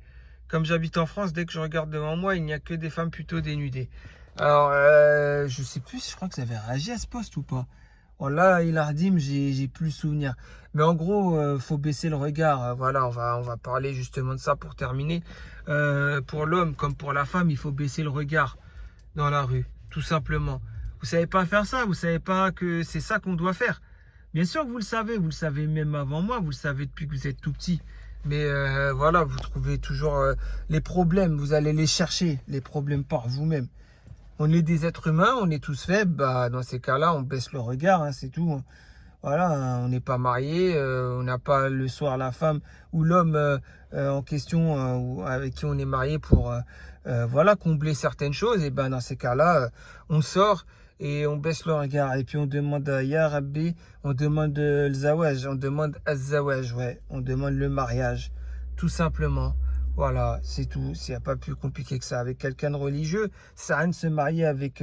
Comme j'habite en France, dès que je regarde devant moi, il n'y a que des femmes plutôt dénudées. Alors, je sais plus, je crois que ça avait réagi à ce post ou pas. Bon, là, il a redit, mais j'ai plus le souvenir. Mais en gros, faut baisser le regard. Voilà, on va parler justement de ça pour terminer. Pour l'homme comme pour la femme, il faut baisser le regard dans la rue, tout simplement. Vous savez pas faire ça, vous savez pas que c'est ça qu'on doit faire. Bien sûr que vous le savez même avant moi, vous le savez depuis que vous êtes tout petit. Mais voilà, vous trouvez toujours les problèmes, vous allez les chercher, les problèmes par vous-même. On est des êtres humains, on est tous faibles, bah, dans ces cas-là, on baisse le regard, hein, c'est tout. Hein. Voilà, hein, on n'est pas marié, on n'a pas le soir la femme ou l'homme en question avec qui on est marié pour voilà, combler certaines choses. Et ben dans ces cas-là, on sort et on baisse le regard. Et puis on demande à Ya Rabbi, on demande le zawaj, on demande az-zawaj, ouais, on demande le mariage, tout simplement. Voilà, c'est tout. Il n'y a pas plus compliqué que ça. Avec quelqu'un de religieux, ça sert à rien de se marier avec,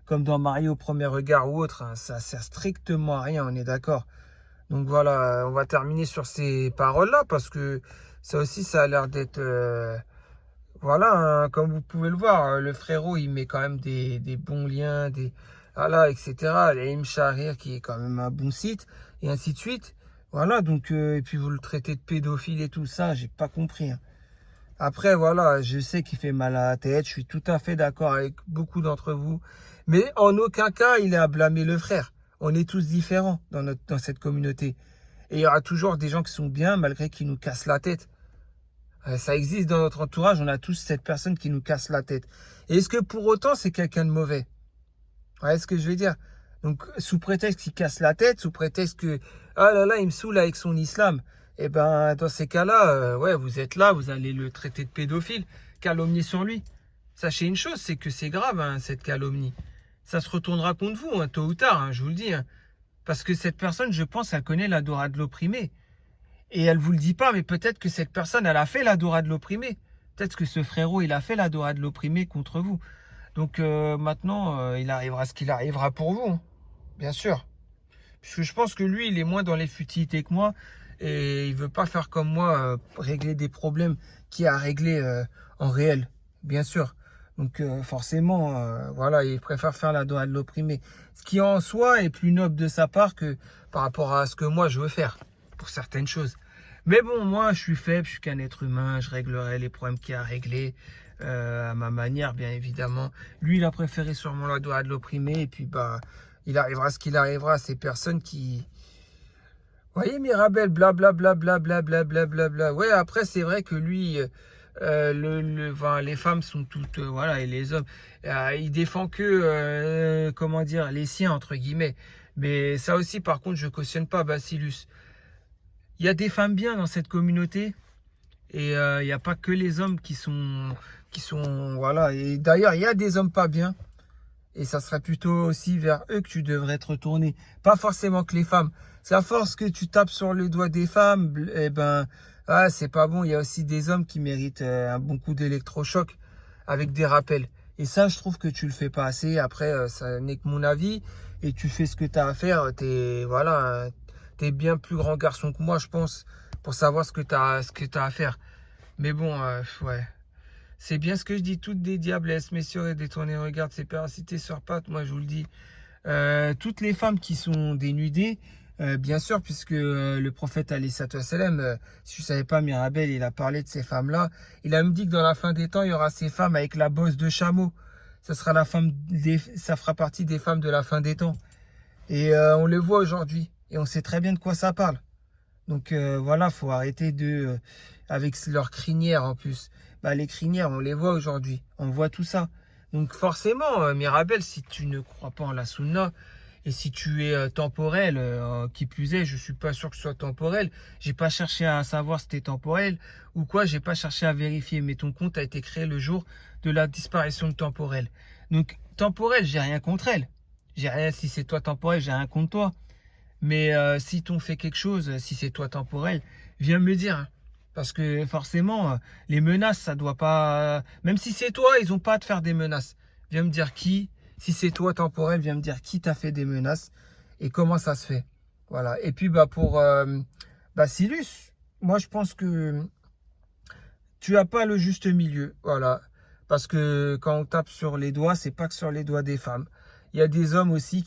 comme dans Marié au premier regard ou autre, hein. Ça sert strictement à rien, on est d'accord. Donc voilà, on va terminer sur ces paroles-là parce que ça aussi, ça a l'air d'être... voilà, hein, comme vous pouvez le voir, le frérot, il met quand même des bons liens, voilà, etc. Il y a Imshahrir qui est quand même un bon site, et ainsi de suite. Voilà, donc, et puis vous le traitez de pédophile et tout ça, j'ai pas compris, hein. Après, voilà, je sais qu'il fait mal à la tête, je suis tout à fait d'accord avec beaucoup d'entre vous, mais en aucun cas, il est à blâmer le frère. On est tous différents dans cette communauté. Et il y aura toujours des gens qui sont bien, malgré qu'ils nous cassent la tête. Ça existe dans notre entourage, on a tous cette personne qui nous casse la tête. Et est-ce que pour autant, c'est quelqu'un de mauvais? Vous voyez ce que je veux dire? Donc, sous prétexte qu'il casse la tête, sous prétexte que, ah là là, il me saoule avec son islam, eh ben, dans ces cas-là, ouais, vous êtes là, vous allez le traiter de pédophile, calomnier sur lui. Sachez une chose, c'est que c'est grave, hein, cette calomnie. Ça se retournera contre vous, hein, tôt ou tard, hein, je vous le dis, hein. Parce que cette personne, je pense, elle connaît la Dora de l'opprimé. Et elle vous le dit pas, mais peut-être que cette personne, elle a fait la Dora de l'opprimé. Peut-être que ce frérot, il a fait la Dora de l'opprimé contre vous. Donc maintenant, il arrivera ce qu'il arrivera pour vous, hein, bien sûr. Puisque je pense que lui, il est moins dans les futilités que moi. Et il veut pas faire comme moi, régler des problèmes qu'il y a à régler en réel, bien sûr. Donc forcément, voilà, il préfère faire la Dora de l'opprimé. Ce qui en soi est plus noble de sa part que par rapport à ce que moi je veux faire pour certaines choses. Mais bon, moi, je suis faible, je suis qu'un être humain, je réglerai les problèmes qu'il y a à régler à ma manière, bien évidemment. Lui, il a préféré sûrement la Dora de l'opprimé, et puis, bah, il arrivera ce qu'il arrivera à ces personnes qui... Vous voyez, Mirabel, blablabla, blablabla, blablabla. Ouais, après, c'est vrai que lui, enfin, les femmes sont toutes, voilà, et les hommes, il défend que, comment dire, les siens, entre guillemets. Mais ça aussi, par contre, je cautionne pas Bacillus. Il y a des femmes bien dans cette communauté et il n'y a pas que les hommes qui sont, voilà. Et d'ailleurs, il y a des hommes pas bien et ça serait plutôt aussi vers eux que tu devrais te retourner. Pas forcément que les femmes. C'est à force que tu tapes sur le doigt des femmes, eh ben, ah, c'est pas bon. Il y a aussi des hommes qui méritent un bon coup d'électrochoc avec des rappels. Et ça, je trouve que tu le fais pas assez. Après, ça n'est que mon avis. Et tu fais ce que tu as à faire. Voilà, t'es bien plus grand garçon que moi, je pense, pour savoir ce que t'as à faire. Mais bon, ouais. C'est bien ce que je dis. Toutes des diablesses, messieurs, et détourner regarde ces paracités sur pattes. Moi, je vous le dis. Toutes les femmes qui sont dénudées, bien sûr, puisque le prophète alayhi salatu wassalam, si je ne savais pas, Mirabel, il a parlé de ces femmes-là. Il a même dit que dans la fin des temps, il y aura ces femmes avec la bosse de chameau. Ça fera partie des femmes de la fin des temps. Et on le voit aujourd'hui. Et on sait très bien de quoi ça parle. Donc voilà, faut arrêter avec leurs crinières en plus. Bah, les crinières, on les voit aujourd'hui. On voit tout ça. Donc forcément, Mirabel, si tu ne crois pas en la sunna, et si tu es temporel, qui plus est, je suis pas sûr que ce soit temporel. J'ai pas cherché à savoir si c'était temporel ou quoi. J'ai pas cherché à vérifier. Mais ton compte a été créé le jour de la disparition de temporel. Donc temporel, j'ai rien contre elle. J'ai rien, si c'est toi temporel, j'ai rien contre toi. Mais si t'ont fait quelque chose, si c'est toi temporel, viens me dire, hein. Parce que forcément, les menaces, ça doit pas... Même si c'est toi, ils n'ont pas à te faire des menaces. Viens me dire qui. Si c'est toi temporel, viens me dire qui t'a fait des menaces et comment ça se fait. Voilà. Et puis bah pour Bacillus, moi je pense que tu n'as pas le juste milieu. Voilà. Parce que quand on tape sur les doigts, c'est pas que sur les doigts des femmes. Il y a des hommes aussi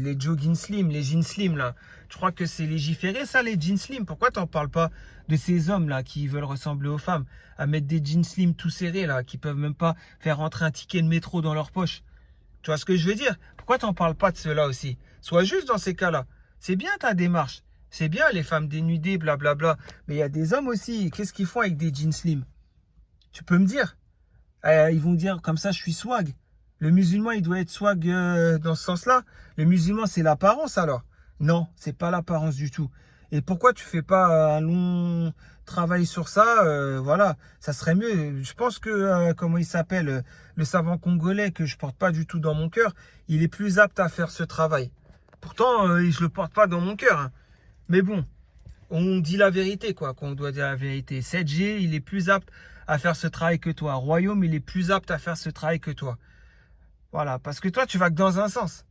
les jogging slim, les jeans slim là. Je crois que c'est légiféré ça, les jeans slim. Pourquoi t'en parles pas de ces hommes là qui veulent ressembler aux femmes, à mettre des jeans slim tout serrés là, qui peuvent même pas faire rentrer un ticket de métro dans leur poche. Tu vois ce que je veux dire? Pourquoi t'en parles pas de cela aussi? Sois juste dans ces cas-là. C'est bien ta démarche. C'est bien les femmes dénudées, blablabla. Mais il y a des hommes aussi. Qu'est-ce qu'ils font avec des jeans slim? Tu peux me dire? Ils vont dire comme ça, je suis swag. Le musulman, il doit être swag dans ce sens-là. Le musulman, c'est l'apparence alors. Non, c'est pas l'apparence du tout. Et pourquoi tu fais pas un long travail sur ça? Voilà, ça serait mieux. Je pense que, comment il s'appelle, le savant congolais que je porte pas du tout dans mon cœur, il est plus apte à faire ce travail. Pourtant, je le porte pas dans mon cœur, hein. Mais bon, on dit la vérité, quoi, quand on doit dire la vérité. 7G, il est plus apte à faire ce travail que toi. Royaume, il est plus apte à faire ce travail que toi. Voilà, parce que toi, tu vas que dans un sens,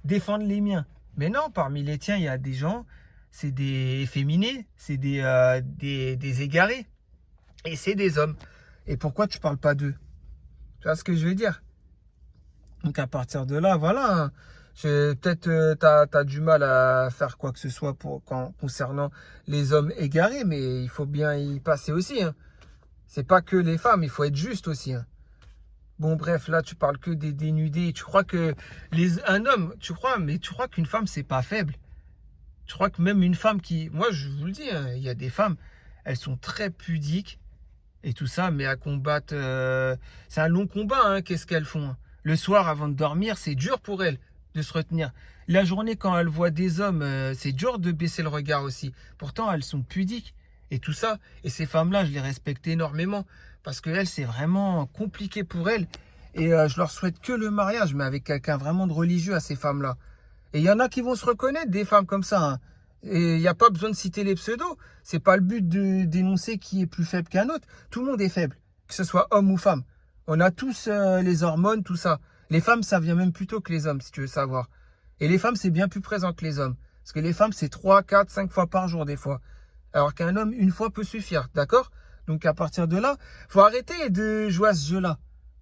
défendre les miens. Mais non, parmi les tiens, il y a des gens, c'est des efféminés, c'est des égarés. Et c'est des hommes. Et pourquoi tu parles pas d'eux? Tu vois ce que je veux dire? Donc à partir de là, voilà. Hein. Peut-être t'as du mal à faire quoi que ce soit concernant les hommes égarés, mais il faut bien y passer aussi. Hein. C'est pas que les femmes, il faut être juste aussi. Hein. Bon bref, là tu parles que des dénudés. Tu crois que un homme, mais tu crois qu'une femme c'est pas faible. Tu crois que même une femme moi je vous le dis, hein, il y a des femmes, elles sont très pudiques et tout ça, mais à combattre, c'est un long combat, hein, qu'est-ce qu'elles font? Hein. Le soir avant de dormir, c'est dur pour elles de se retenir. La journée quand elles voient des hommes, c'est dur de baisser le regard aussi. Pourtant, elles sont pudiques et tout ça. Et ces femmes-là, je les respecte énormément parce que elles, c'est vraiment compliqué pour elles. Et je leur souhaite que le mariage, mais avec quelqu'un vraiment de religieux à ces femmes-là. Et il y en a qui vont se reconnaître, des femmes comme ça. Hein. Et il n'y a pas besoin de citer les pseudos. C'est pas le but de dénoncer qui est plus faible qu'un autre. Tout le monde est faible, que ce soit homme ou femme. On a tous les hormones, tout ça. Les femmes, ça vient même plus tôt que les hommes, si tu veux savoir. Et les femmes, c'est bien plus présent que les hommes. Parce que les femmes, c'est 3, 4, 5 fois par jour, des fois. Alors qu'un homme, une fois peut suffire, d'accord? Donc à partir de là, faut arrêter de jouer à ce jeu-là.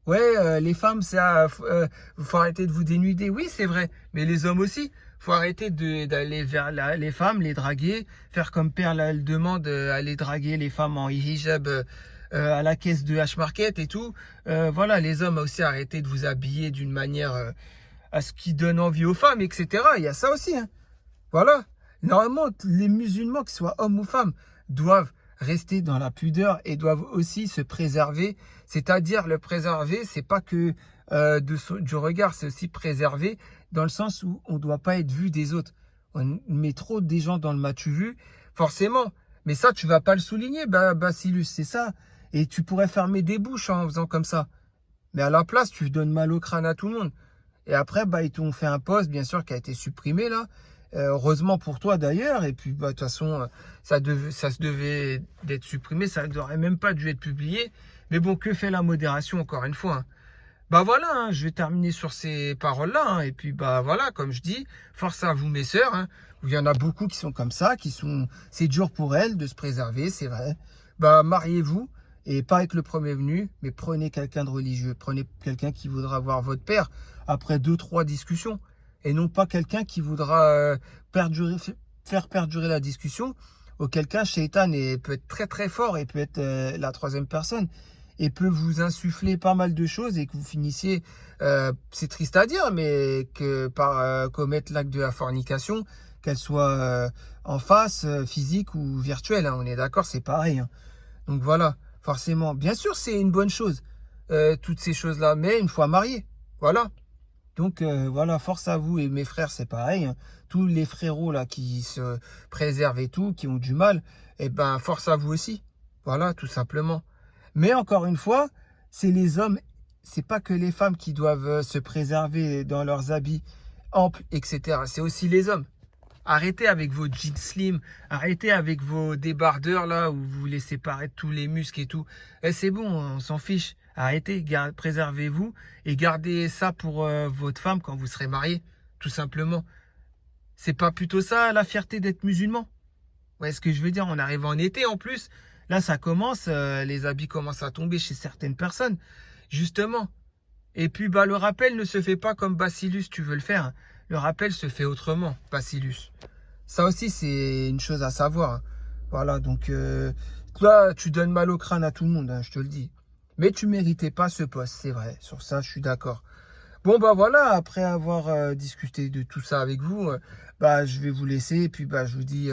Ouais, les femmes, faut arrêter de vous dénuder. Oui, c'est vrai. Mais les hommes aussi. Faut arrêter d'aller vers les femmes, les draguer, faire comme Père là, elle demande, aller draguer les femmes en hijab à la caisse de H-Market et tout. Voilà, les hommes aussi, arrêter de vous habiller d'une manière à ce qui donne envie aux femmes, etc. Il y a ça aussi. Hein. Voilà. Normalement, les musulmans, qu'ils soient hommes ou femmes, doivent rester dans la pudeur et doivent aussi se préserver. C'est-à-dire, le préserver, c'est pas que du regard, c'est aussi préserver dans le sens où on ne doit pas être vu des autres. On met trop des gens dans le m'as-tu vu, forcément. Mais ça, tu vas pas le souligner, Bacillus, c'est ça. Et tu pourrais fermer des bouches en faisant comme ça. Mais à la place, tu donnes mal au crâne à tout le monde. Et après, ils t'ont fait un post, bien sûr, qui a été supprimé là. Heureusement pour toi d'ailleurs. Et puis, de toute façon, ça se devait d'être supprimé. Ça n'aurait même pas dû être publié. Mais bon, que fait la modération, encore une fois? Hein. Voilà, hein, je vais terminer sur ces paroles-là. Hein, et puis, voilà, comme je dis, force à vous, mes sœurs. Hein, il y en a beaucoup qui sont comme ça, c'est dur pour elles de se préserver, c'est vrai. Mariez-vous. Et pas être le premier venu, mais prenez quelqu'un de religieux. Prenez quelqu'un qui voudra voir votre père après 2-3 discussions. Et non pas quelqu'un qui voudra faire perdurer la discussion. Auquel cas, Shaitan peut être très très fort et peut être la troisième personne. Et peut vous insuffler pas mal de choses et que vous finissiez, c'est triste à dire, mais que par commettre l'acte de la fornication, qu'elle soit en face, physique ou virtuelle. Hein, on est d'accord, c'est pareil. Hein. Donc voilà. Forcément, bien sûr, c'est une bonne chose, toutes ces choses-là, mais une fois marié, voilà. Donc voilà, force à vous et mes frères, c'est pareil. Hein. Tous les frérots là qui se préservent et tout, qui ont du mal, force à vous aussi. Voilà, tout simplement. Mais encore une fois, c'est les hommes, c'est pas que les femmes qui doivent se préserver dans leurs habits amples, etc. C'est aussi les hommes. Arrêtez avec vos jeans slim, arrêtez avec vos débardeurs là où vous laissez paraître tous les muscles et tout. C'est bon, on s'en fiche. Arrêtez, préservez-vous et gardez ça pour votre femme quand vous serez marié, tout simplement. C'est pas plutôt ça la fierté d'être musulman? Ouais, ce que je veux dire, on arrive en été en plus. Là, ça commence, les habits commencent à tomber chez certaines personnes, justement. Et puis, le rappel ne se fait pas comme Bacillus, tu veux le faire. Hein. Le rappel se fait autrement, Bacillus. Ça aussi, c'est une chose à savoir. Hein. Voilà, donc là, tu donnes mal au crâne à tout le monde, hein, je te le dis. Mais tu méritais pas ce poste, c'est vrai. Sur ça, je suis d'accord. Bon, voilà, après avoir discuté de tout ça avec vous, je vais vous laisser. Et puis, je vous dis,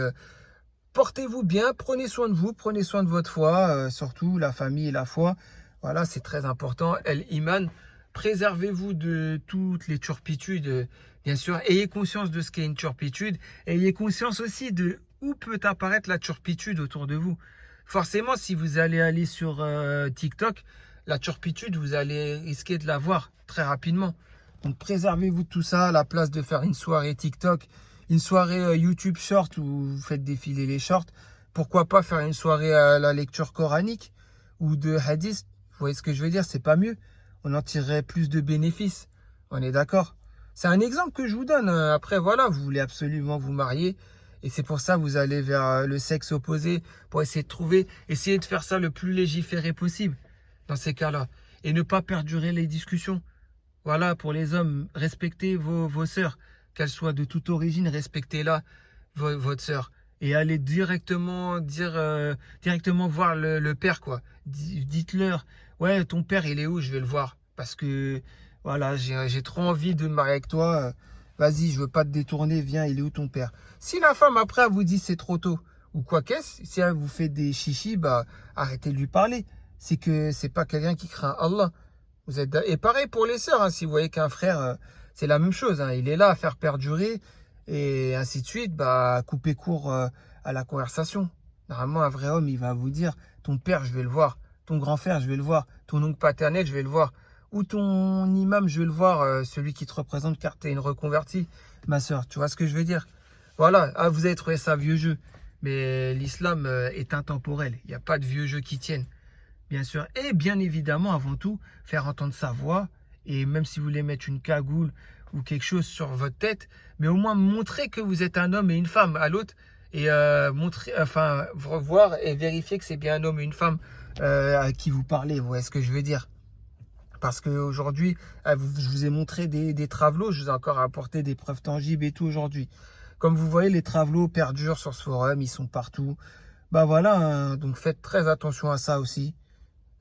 portez-vous bien, prenez soin de vous, prenez soin de votre foi, surtout la famille et la foi. Voilà, c'est très important. El Iman. Préservez-vous de toutes les turpitudes, bien sûr. Ayez conscience de ce qu'est une turpitude. Ayez conscience aussi de où peut apparaître la turpitude autour de vous. Forcément, si vous aller sur TikTok, la turpitude, vous allez risquer de la voir très rapidement. Donc, préservez-vous de tout ça à la place de faire une soirée TikTok, une soirée YouTube Short où vous faites défiler les shorts. Pourquoi pas faire une soirée à la lecture coranique ou de hadiths. Vous voyez ce que je veux dire? C'est pas mieux. On en tirerait plus de bénéfices. On est d'accord? C'est un exemple que je vous donne. Après, voilà, vous voulez absolument vous marier. Et c'est pour ça que vous allez vers le sexe opposé pour essayer de trouver, essayer de faire ça le plus légiféré possible dans ces cas-là. Et ne pas perdurer les discussions. Voilà, pour les hommes, respectez vos sœurs. Qu'elles soient de toute origine, respectez-la, votre sœur. Et allez directement directement voir le père, quoi. Dites-leur, ouais, ton père, il est où? Je vais le voir. Parce que, voilà, j'ai trop envie de me marier avec toi. Vas-y, je veux pas te détourner, viens, il est où ton père? Si la femme, après, elle vous dit c'est trop tôt, ou quoi qu'est-ce, si elle vous fait des chichis, bah, arrêtez de lui parler. C'est que c'est pas quelqu'un qui craint Allah. Et pareil pour les sœurs, hein, si vous voyez qu'un frère, c'est la même chose, hein, il est là à faire perdurer et ainsi de suite, bah, couper court à la conversation. Normalement, un vrai homme, il va vous dire, ton père, je vais le voir, ton grand frère, je vais le voir, ton oncle paternel, je vais le voir, ou ton imam, je vais le voir, celui qui te représente car tu es une reconvertie, ma sœur, tu vois ce que je veux dire? Voilà, ah, vous avez trouvé ça vieux jeu, mais l'islam est intemporel, il n'y a pas de vieux jeux qui tiennent. Bien sûr, et bien évidemment, avant tout, faire entendre sa voix, et même si vous voulez mettre une cagoule ou quelque chose sur votre tête, mais au moins montrer que vous êtes un homme et une femme à l'autre, et montrer, enfin, revoir et vérifier que c'est bien un homme et une femme à qui vous parlez, vous voyez ce que je veux dire. Parce qu'aujourd'hui, je vous ai montré des travelots, je vous ai encore apporté des preuves tangibles et tout aujourd'hui. Comme vous voyez, les travelots perdurent sur ce forum, ils sont partout. Bah voilà, hein, donc faites très attention à ça aussi.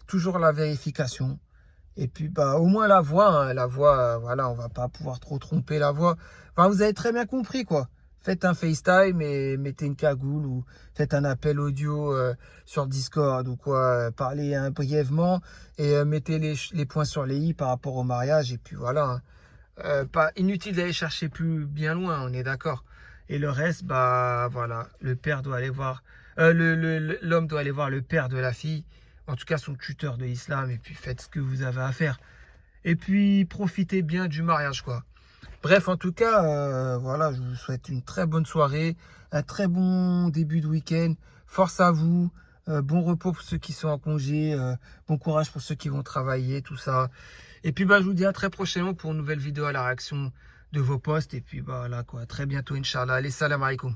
Toujours la vérification. Et puis, bah, au moins la voix, voilà, on va pas pouvoir trop tromper la voix. Enfin, vous avez très bien compris, quoi. Faites un FaceTime et mettez une cagoule ou faites un appel audio sur Discord ou quoi. Parlez brièvement et mettez les points sur les i par rapport au mariage. Et puis voilà, hein. Pas inutile d'aller chercher plus bien loin, on est d'accord. Et le reste, bah voilà, le père doit aller voir, l'homme doit aller voir le père de la fille, en tout cas son tuteur de l'islam, et puis faites ce que vous avez à faire. Et puis profitez bien du mariage, quoi. Bref, en tout cas, voilà, je vous souhaite une très bonne soirée, un très bon début de week-end. Force à vous, bon repos pour ceux qui sont en congé, bon courage pour ceux qui vont travailler, tout ça. Et puis, bah, je vous dis à très prochainement pour une nouvelle vidéo à la réaction de vos posts. Et puis, bah, là, quoi, à très bientôt, Inch'Allah. Allez, salam alaikum.